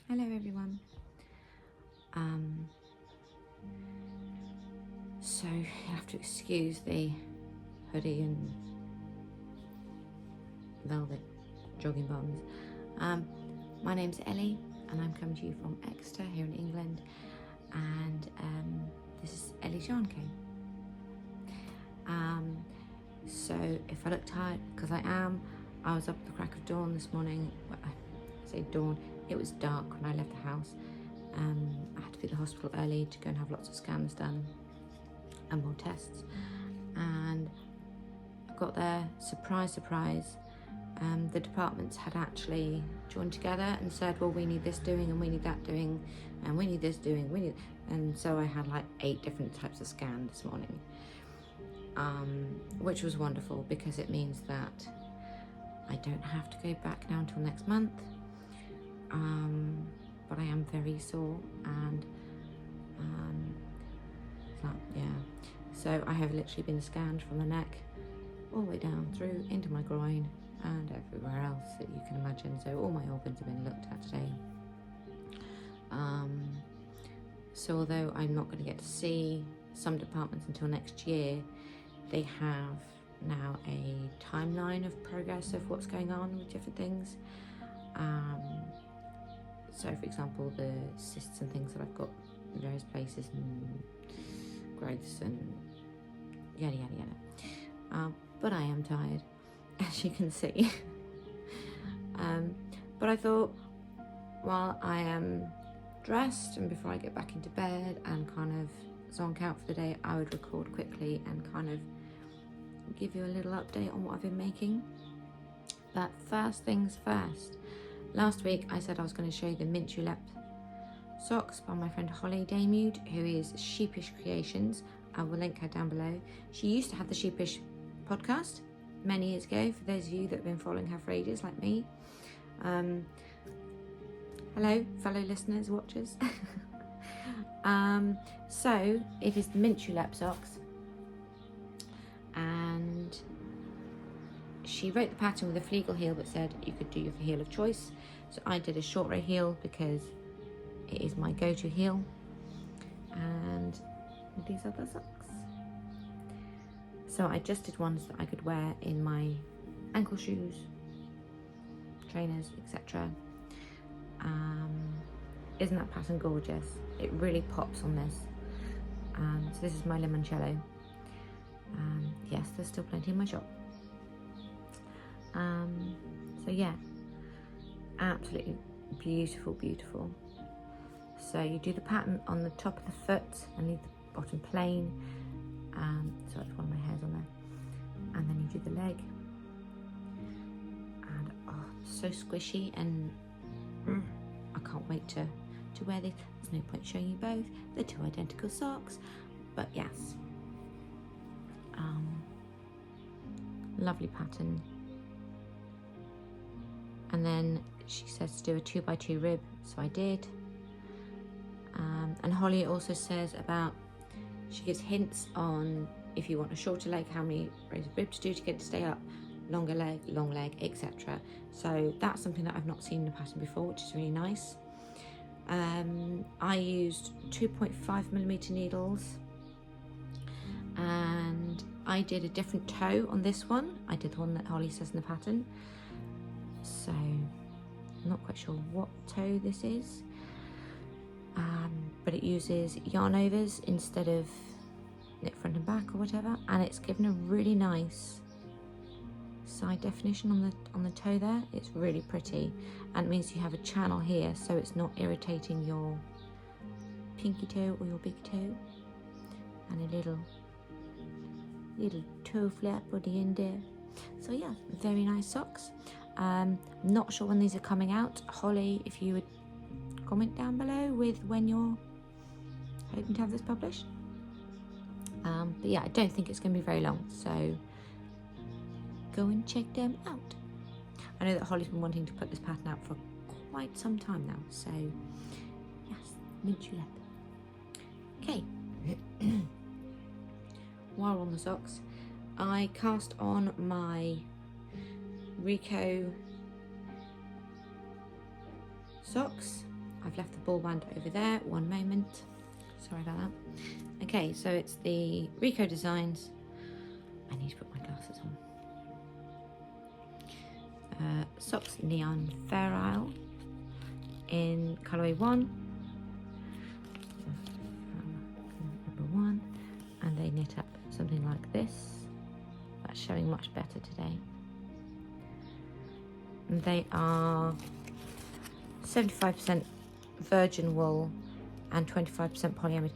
Hello everyone. So you have to excuse the hoodie and velvet jogging bottoms. My name's Elly and I'm coming to you from Exeter here in England, and this is Elly's Yarn Co. So if I look tired, because I am, I was up at the crack of dawn this morning. Well, I say dawn, it was dark when I left the house. I had to be at the hospital early to go and have lots of scans done and more tests, and I got there, surprise, surprise, the departments had actually joined together and said, well, we need this doing and we need that doing and we need this doing, and so I had like 8 different types of scan this morning, which was wonderful because it means that I don't have to go back now until next month. But I am very sore and so I have literally been scanned from the neck all the way down through into my groin and everywhere else that you can imagine. So all my organs have been looked at today. So although I'm not going to get to see some departments until next year, they have now a timeline of progress of what's going on with different things. So for example, the cysts and things that I've got in various places and growths and yada yada yada. But I am tired, as you can see. But I thought, while I am dressed and before I get back into bed and kind of zonk out for the day, I would record quickly and kind of give you a little update on what I've been making. But first things first, last week I said I was going to show you the mint julep socks by my friend Holly Damude, who is Sheepish Creations. I will link her down below. She used to have the Sheepish podcast many years ago, for those of you that have been following her for ages like me. Hello fellow listeners, watchers. So it is the mint julep socks, and she wrote the pattern with a fleagle heel but said you could do your heel of choice. So I did a short row heel because it is my go-to heel, and these are the socks. So I just did ones that I could wear in my ankle shoes, trainers, etc. Isn't that pattern gorgeous? It really pops on this. So this is my limoncello. Yes, there's still plenty in my shop. So yeah, absolutely beautiful, beautiful. So you do the pattern on the top of the foot and leave the bottom plain. So that's one of my hairs on there. And then you do the leg. And oh, so squishy, and I can't wait to wear this. There's no point showing you both. They're 2 identical socks, but yes. Lovely pattern. And then she says to do a 2x2 rib, so I did. And Holly also says about, she gives hints on if you want a shorter leg, how many rows of rib to do to get it to stay up, longer leg, long leg, etc. So that's something that I've not seen in the pattern before, which is really nice. I used 2.5mm needles, and I did a different toe on this one. I did the one that Holly says in the pattern, so I'm not quite sure what toe this is, but it uses yarn overs instead of knit front and back or whatever, and it's given a really nice side definition on the toe there. It's really pretty, and it means you have a channel here, so it's not irritating your pinky toe or your big toe, and a little toe flap on the end there. So yeah, very nice socks. Not sure when these are coming out. Holly, if you would comment down below with when you're hoping to have this published. But yeah, I don't think it's going to be very long, so go and check them out. I know that Holly's been wanting to put this pattern out for quite some time now, so yes, mint julep. Okay. While on the socks, I cast on my Rico socks. I've left the ball band over there. One moment. Sorry about that. Okay, so it's the Rico Designs. I need to put my glasses on. Socks Neon Fair Isle in colourway 1. Number 1. And they knit up something like this. That's showing much better today. And they are 75% virgin wool and 25% polyamide,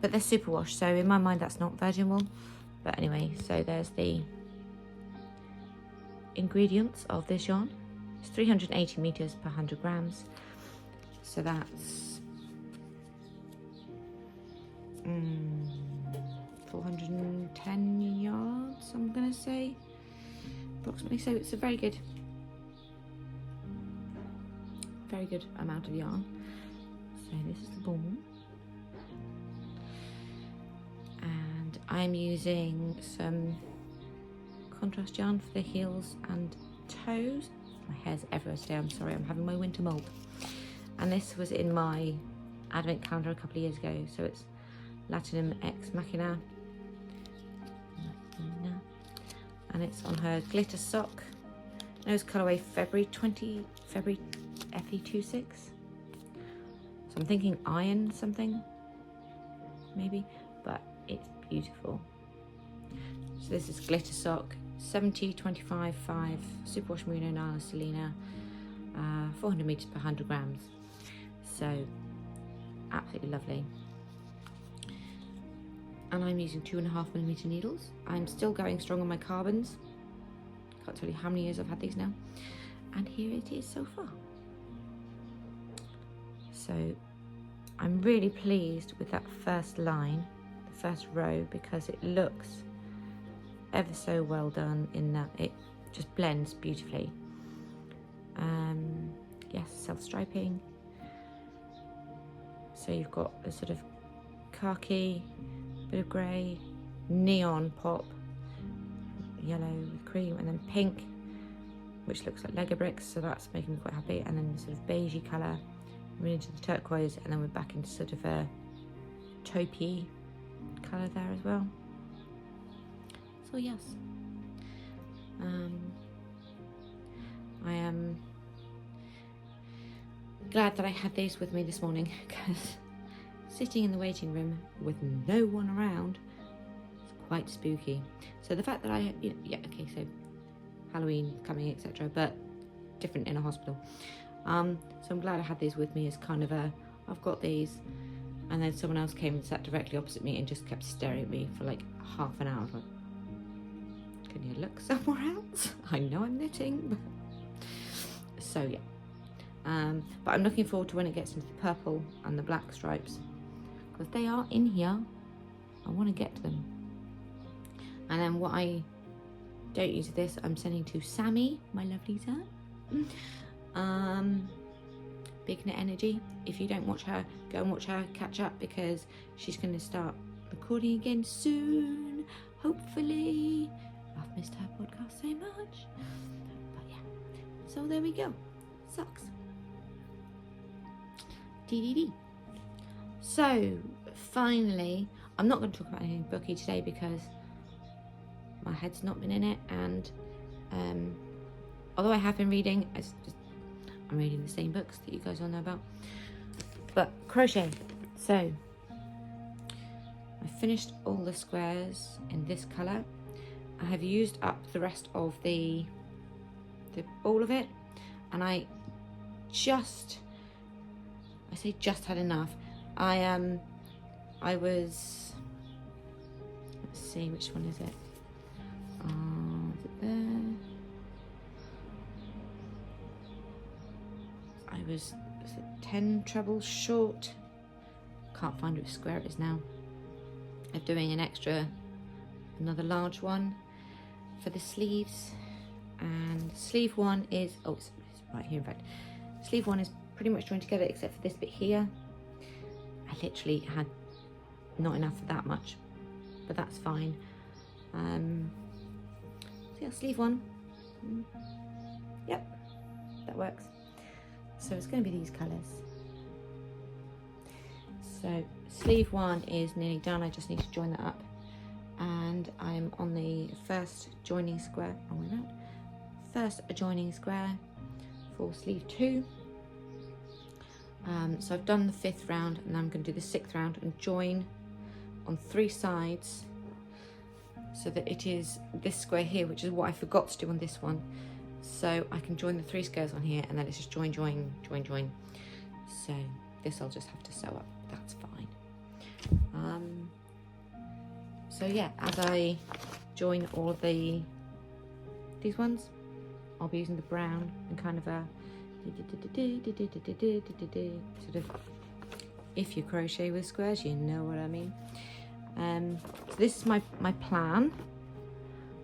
but they're superwash, so in my mind that's not virgin wool. But anyway, so there's the ingredients of this yarn. It's 380 meters per 100 grams, so that's 410 yards, I'm gonna say, approximately. So it's a very good amount of yarn. So this is the ball, and I'm using some contrast yarn for the heels and toes. My hair's everywhere today, I'm sorry, I'm having my winter mold. And this was in my advent calendar a couple of years ago, so it's Latinum Ex Machina, and it's on her glitter sock. Nose colourway February FE26. So I'm thinking iron something, maybe, but it's beautiful. So this is glitter sock, 70, 25, 5, superwash merino, nylon, selena, 400 meters per 100 grams. So absolutely lovely. And I'm using 2.5mm needles. I'm still going strong on my carbons. Can't tell you how many years I've had these now. And here it is so far. So I'm really pleased with that first line, the first row, because it looks ever so well done in that it just blends beautifully. Yes, self-striping. So you've got a sort of khaki, bit of grey, neon pop, yellow with cream, and then pink, which looks like Lego bricks, so that's making me quite happy. And then sort of beigey colour, we're into the turquoise, and then we're back into sort of a taupey colour there as well. So yes, I am glad that I had these with me this morning, because sitting in the waiting room with no one around is quite spooky. So the fact that so Halloween coming, etc., but different in a hospital. So I'm glad I had these with me as kind of I've got these, and then someone else came and sat directly opposite me and just kept staring at me for like half an hour. I was like, can you look somewhere else? I know I'm knitting, but... So yeah. But I'm looking forward to when it gets into the purple and the black stripes, because they are in here. I want to get to them. And then what I don't use this, I'm sending to Sammy, my lovely son. Big Knit Energy. If you don't watch her, go and watch her, catch up, because she's going to start recording again soon, hopefully. I've missed her podcast so much. But yeah, so there we go. Sucks. DDD. So finally, I'm not going to talk about anything booky today because my head's not been in it, and although I have been reading, I'm reading the same books that you guys all know about. But crochet. So I finished all the squares in this colour. I have used up the rest of all of it, and I say just had enough. I was, let's see, which one is it? Is it there? I was it 10 trebles short. Can't find which square it is now. I'm doing another large one for the sleeves, and sleeve one is, it's right here in fact. Sleeve one is pretty much joined together except for this bit here. I literally had not enough for that much, but that's fine. So yeah, sleeve one. Yep, that works. So it's going to be these colours. So sleeve 1 is nearly done. I just need to join that up, and I'm on the first joining square. Oh my God. First adjoining square for sleeve 2. So I've done the 5th round, and I'm going to do the 6th round and join on 3 sides, so that it is this square here, which is what I forgot to do on this one. So I can join the 3 squares on here, and then it's just join, join, join, join. So this I'll just have to sew up. That's fine. So yeah, as I join all of these ones, I'll be using the brown and kind of a sort of, if you crochet with squares, you know what I mean. So this is my plan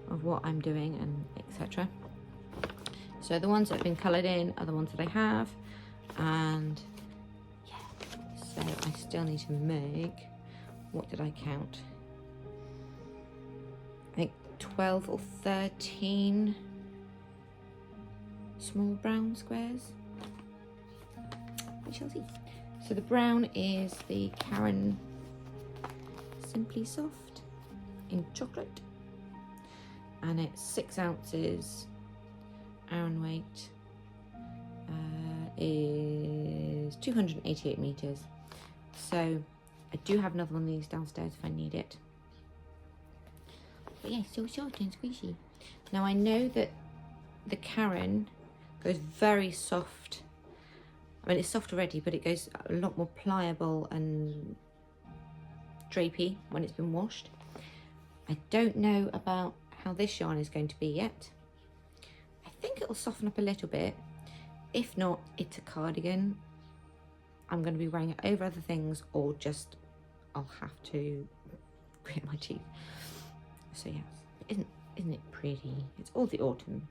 of what I'm doing, and etc. So the ones that have been coloured in are the ones that I have, and yeah, so I still need to make, what did I count? I think 12 or 13 small brown squares. We shall see. So the brown is the Karen Simply Soft in chocolate, and it's 6 ounces. Iron weight is 288 meters. So I do have another one of these downstairs if I need it. But yeah, so short and squishy. Now I know that the Karen goes very soft. I mean, it's soft already, but it goes a lot more pliable and drapey when it's been washed. I don't know about how this yarn is going to be yet. I think it'll soften up a little bit. If not, it's a cardigan. I'm going to be wearing it over other things, or just I'll have to grit my teeth. So yes, isn't it pretty? It's all the autumn.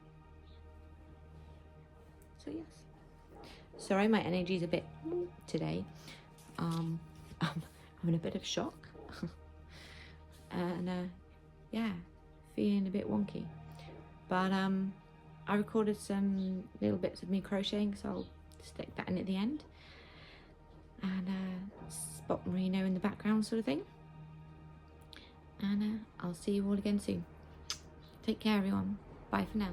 So yes. Sorry, my energy's a bit today. I'm in a bit of shock. And yeah, feeling a bit wonky. But I recorded some little bits of me crocheting, so I'll stick that in at the end. And spot merino in the background sort of thing. And I'll see you all again soon. Take care everyone. Bye for now.